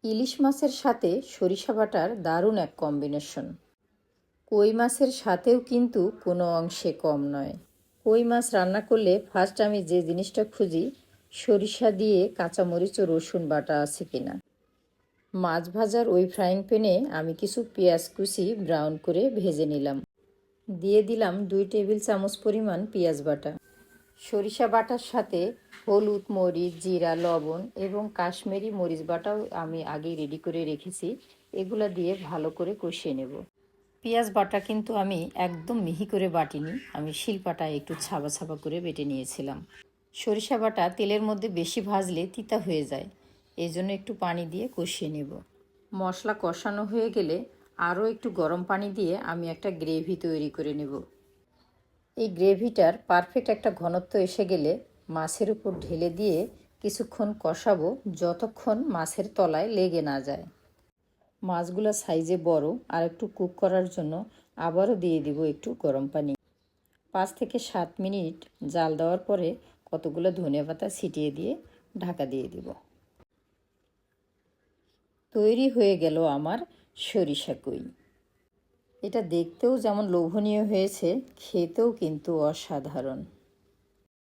ইলিশ মাছের সাথে সরিষা বাটার দারুণ এক কম্বিনেশন। কই মাছের সাথেও কিন্তু কোনো অংশে কম নয়। কই মাছ রান্না করলে ফার্স্ট আমি যে জিনিসটা খুঁজি, সরিষা দিয়ে কাঁচামরিচ ও রসুন বাটা আছে কিনা। মাছ ভাজার ওই ফ্রাইং প্যানে আমি কিছু পেঁয়াজ কুচি ব্রাউন করে ভেজে নিলাম। দিয়ে দিলাম 2 টেবিল চামচ পরিমাণ পেঁয়াজ বাটা। সরিষা বাটার সাথে হলুদ, মরিচ, জিরা, লবণ এবং কাশ্মীরি মরিচ বাটাও আমি আগেই রেডি করে রেখেছি। এগুলো দিয়ে ভালো করে কষিয়ে নেব। পেঁয়াজ বাটা কিন্তু আমি একদম মিহি করে বাটিনি, আমি শিলপাটায় একটু ছাবা ছাবা করে বেটে নিয়েছিলাম। সরিষা বাটা তেলের মধ্যে বেশি ভাজলে তিতা হয়ে যায়, এই জন্য একটু পানি দিয়ে কষিয়ে নেব। মশলা কষানো হয়ে গেলে আরও একটু গরম পানি দিয়ে আমি একটা গ্রেভি তৈরি করে নেব। এই গ্রেভিটার পারফেক্ট একটা ঘনত্ব এসে গেলে মাছের উপর ঢেলে দিয়ে কিছুক্ষণ কষাবো, যতক্ষণ মাছের তলায় লেগে না যায়। মাছগুলো সাইজে বড়, আর একটু কুক করার জন্য আবারও দিয়ে দিব একটু গরম পানি। 5 থেকে 7 মিনিট জাল দেওয়ার পরে কতগুলো ধনেপাতা ছিটিয়ে দিয়ে ঢাকা দিয়ে দিব। তৈরি হয়ে গেল আমার সরিষা কই। এটা দেখতেও যেমন লোভনীয় হয়েছে, খেতেও কিন্তু অসাধারণ।